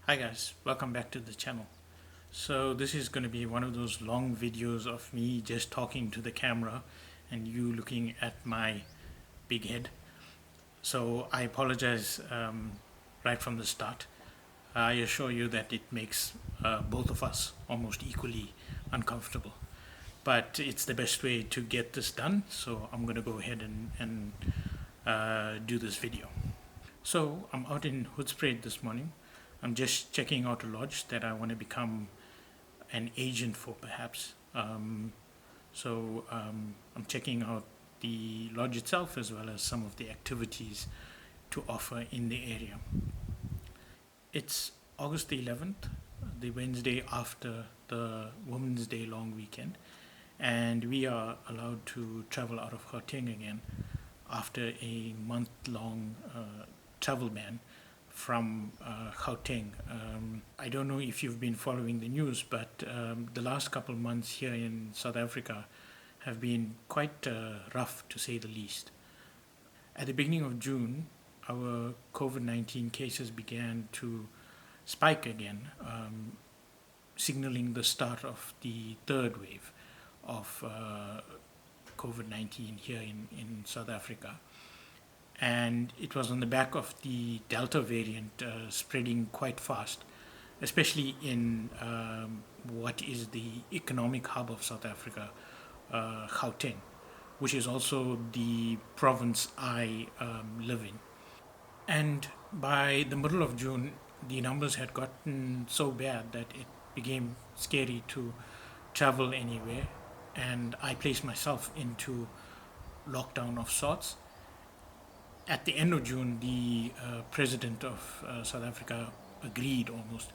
Hi guys, welcome back to the channel. So this is going to be one of those long videos of me just talking to the camera and you looking at my big head. So I apologize right from the start. I assure you that it makes both of us almost equally uncomfortable. But it's the best way to get this done, so I'm going to go ahead and do this video. So I'm out in Hoedspruit this morning. I'm just checking out a lodge that I want to become an agent for, perhaps. I'm checking out the lodge itself as well as some of the activities to offer in the area. It's August the 11th, the Wednesday after the Women's Day long weekend, and we are allowed to travel out of Gauteng again after a month-long travel ban from Gauteng. I don't know if you've been following the news, but the last couple of months here in South Africa have been quite rough, to say the least. At the beginning of June, our COVID-19 cases began to spike again, signaling the start of the third wave of COVID-19 here in South Africa. And it was on the back of the Delta variant spreading quite fast, especially in what is the economic hub of South Africa, Gauteng, which is also the province I live in. And by the middle of June, the numbers had gotten so bad that it became scary to travel anywhere, and I placed myself into lockdown of sorts. At the end of June, the president of South Africa agreed almost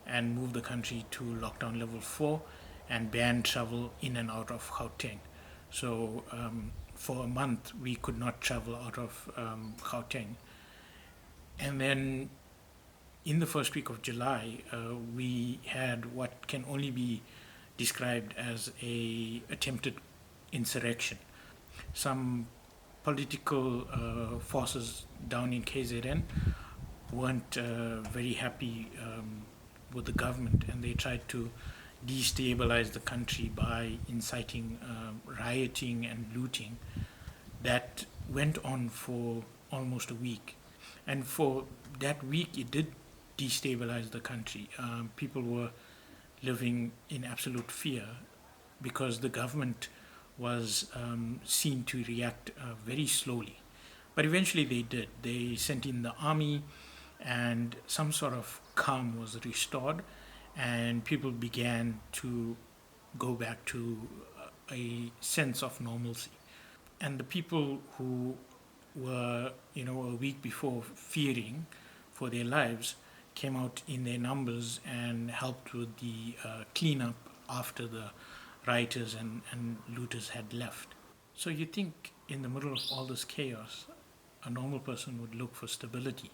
and moved the country to lockdown level 4 and banned travel in and out of Gauteng. So for a month, we could not travel out of Gauteng. And then in the first week of July, we had what can only be described as a attempted insurrection. Some political forces down in KZN weren't very happy with the government, and they tried to destabilize the country by inciting rioting and looting that went on for almost a week. And for that week, it did destabilize the country. People were living in absolute fear because the government was seen to react very slowly. But eventually they did. They sent in the army, and some sort of calm was restored, and people began to go back to a sense of normalcy. And the people who were, a week before fearing for their lives came out in their numbers and helped with the cleanup after the rioters and looters had left. So you think in the middle of all this chaos, a normal person would look for stability.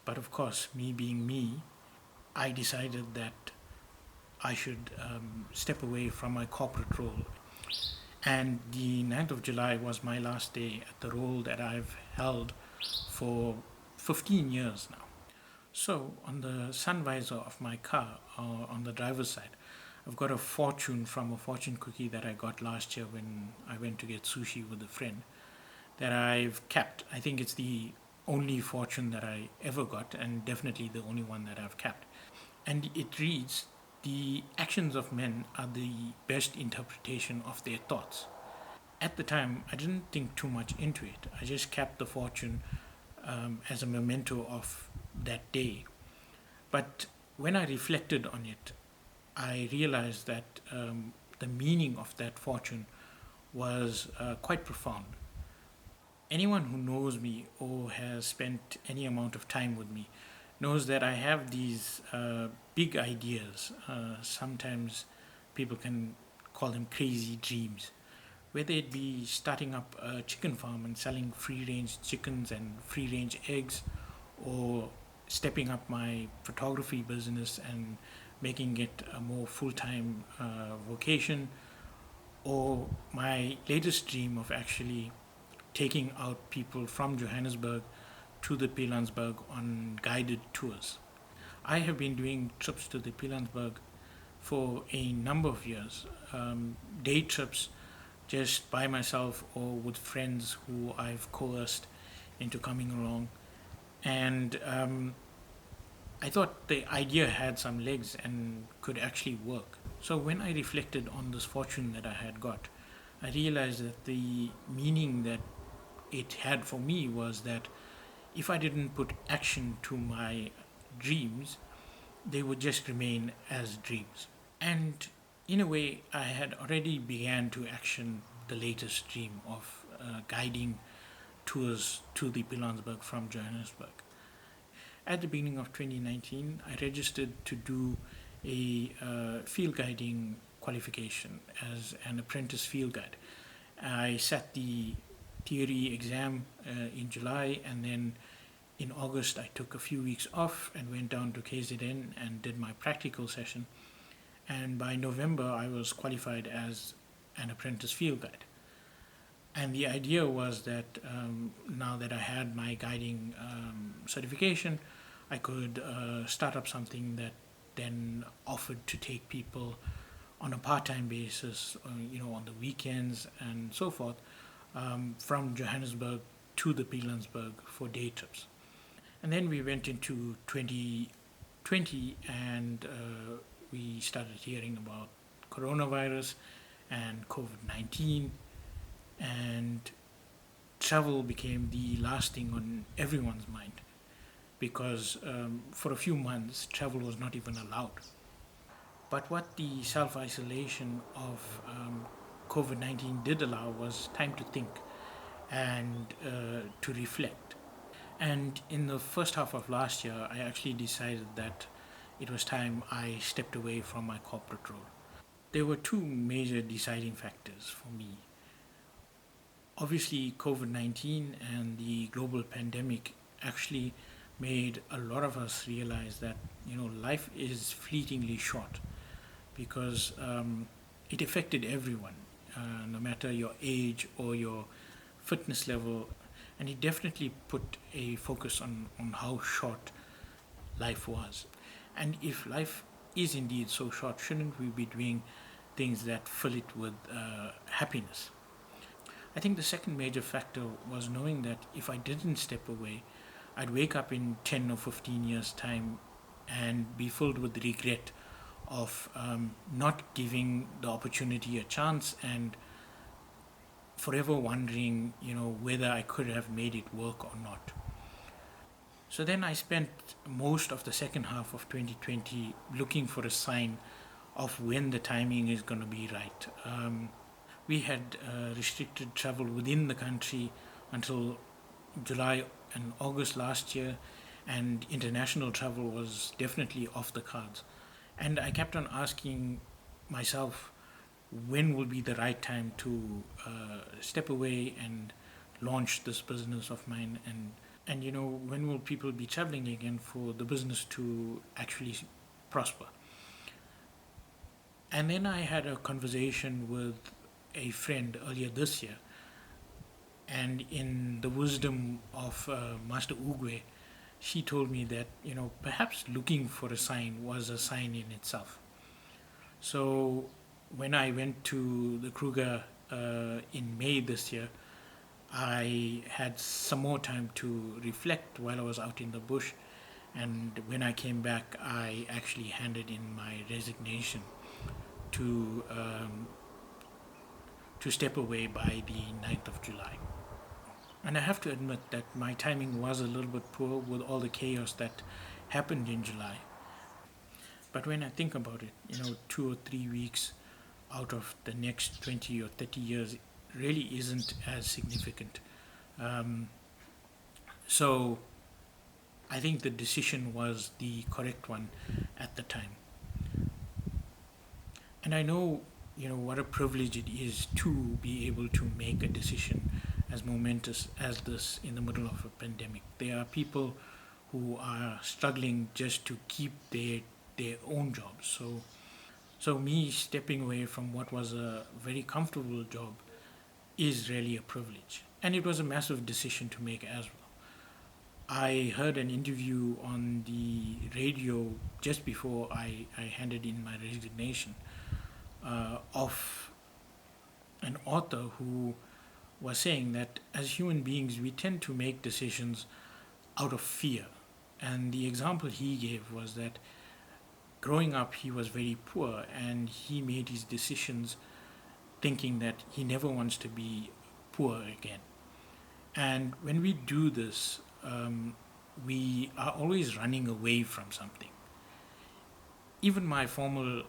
But of course, me being me, I decided that I should step away from my corporate role. And the 9th of July was my last day at the role that I've held for 15 years now. So on the sun visor of my car, on the driver's side, I've got a fortune from a fortune cookie that I got last year when I went to get sushi with a friend that I've kept. I think it's the only fortune that I ever got, and definitely the only one that I've kept. And it reads, "The actions of men are the best interpretation of their thoughts." At the time, I didn't think too much into it. I just kept the fortune as a memento of that day. But when I reflected on it, I realized that the meaning of that fortune was quite profound. Anyone who knows me or has spent any amount of time with me knows that I have these big ideas. Sometimes people can call them crazy dreams. Whether it be starting up a chicken farm and selling free range chickens and free range eggs, or stepping up my photography business and making it a more full time vocation, or my latest dream of actually taking out people from Johannesburg to the Pilansberg on guided tours. I have been doing trips to the Pilansberg for a number of years, day trips just by myself or with friends who I've coerced into coming along. And I thought the idea had some legs and could actually work. So when I reflected on this fortune that I had got, I realized that the meaning that it had for me was that if I didn't put action to my dreams, they would just remain as dreams. And in a way, I had already began to action the latest dream of guiding tours to the Pilansberg from Johannesburg. At the beginning of 2019, I registered to do a field guiding qualification as an apprentice field guide. I sat the theory exam in July, and then in August I took a few weeks off and went down to KZN and did my practical session. And by November, I was qualified as an apprentice field guide. And the idea was that now that I had my guiding certification, I could start up something that then offered to take people on a part-time basis, on the weekends and so forth, from Johannesburg to the Pilansberg for day trips. And then we went into 2020 and we started hearing about coronavirus and COVID-19, and travel became the last thing on everyone's mind because for a few months travel was not even allowed. But what the self isolation of COVID 19 did allow was time to think and to reflect. And in the first half of last year, I actually decided that it was time I stepped away from my corporate role. There were two major deciding factors for me. Obviously, COVID 19 and the global pandemic actually made a lot of us realize that life is fleetingly short because it affected everyone, no matter your age or your fitness level, and it definitely put a focus on how short life was. And if life is indeed so short, shouldn't we be doing things that fill it with happiness? I think the second major factor was knowing that if I didn't step away, I'd wake up in 10 or 15 years' time and be filled with regret of not giving the opportunity a chance and forever wondering, whether I could have made it work or not. So then I spent most of the second half of 2020 looking for a sign of when the timing is going to be right. We had restricted travel within the country until July and August last year, and international travel was definitely off the cards. And I kept on asking myself when will be the right time to step away and launch this business of mine, and when will people be traveling again for the business to actually prosper. And then I had a conversation with a friend earlier this year, and in the wisdom of Master Ugwe, she told me that perhaps looking for a sign was a sign in itself. So when I went to the Kruger in May this year, I had some more time to reflect while I was out in the bush, and when I came back, I actually handed in my resignation to step away by the 9th of July. And I have to admit that my timing was a little bit poor with all the chaos that happened in July. But when I think about it, 2 or 3 weeks out of the next 20 or 30 years really isn't as significant. So I think the decision was the correct one at the time. And I know, what a privilege it is to be able to make a decision as momentous as this in the middle of a pandemic. There are people who are struggling just to keep their own jobs. So me stepping away from what was a very comfortable job is really a privilege. And it was a massive decision to make as well. I heard an interview on the radio just before I handed in my resignation of an author who was saying that as human beings, we tend to make decisions out of fear. And the example he gave was that growing up, he was very poor and he made his decisions thinking that he never wants to be poor again. And when we do this, we are always running away from something. Even my formal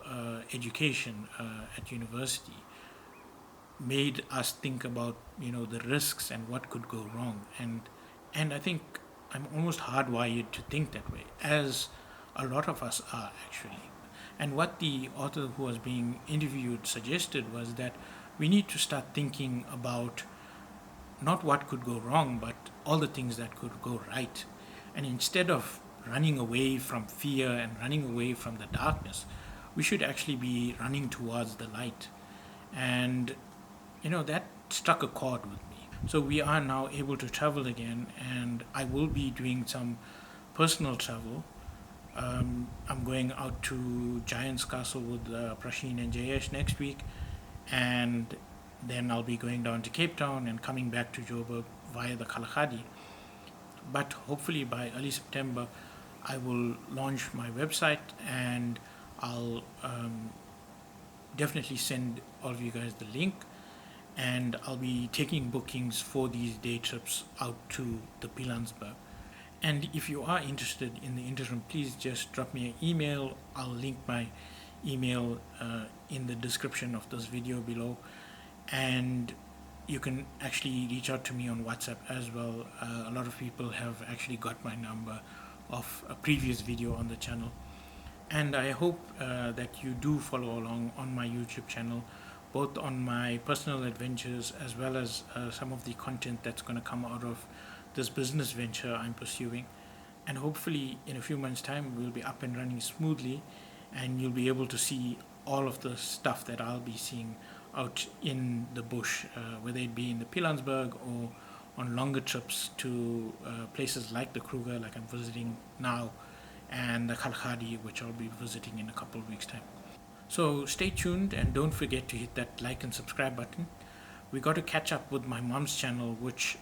education at university made us think about the risks and what could go wrong, and I think I'm almost hardwired to think that way, as a lot of us are actually. And what the author who was being interviewed suggested was that we need to start thinking about not what could go wrong, but all the things that could go right. And instead of running away from fear and running away from the darkness, we should actually be running towards the light. And that struck a chord with me. So we are now able to travel again, and I will be doing some personal travel. I'm going out to Giant's Castle with Prashin and Jayesh next week, and then I'll be going down to Cape Town and coming back to Joburg via the Kalahari. But hopefully by early September, I will launch my website, and I'll definitely send all of you guys the link. And I'll be taking bookings for these day trips out to the Pilansberg. And if you are interested in the interim, please just drop me an email. I'll link my email in the description of this video below. And you can actually reach out to me on WhatsApp as well. A lot of people have actually got my number of a previous video on the channel. And I hope that you do follow along on my YouTube channel, both on my personal adventures as well as some of the content that's going to come out of this business venture I'm pursuing. And hopefully in a few months' time, we'll be up and running smoothly, and you'll be able to see all of the stuff that I'll be seeing out in the bush, whether it be in the Pilansberg or on longer trips to places like the Kruger, like I'm visiting now, and the Kalahari, which I'll be visiting in a couple of weeks' time. So stay tuned and don't forget to hit that like and subscribe button. We got to catch up with my mom's channel, which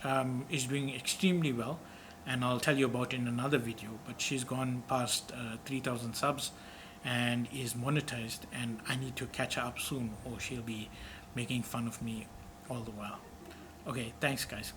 is doing extremely well, and I'll tell you about in another video. But she's gone past 3,000 subs and is monetized, and I need to catch her up soon or she'll be making fun of me all the while. Okay, thanks guys.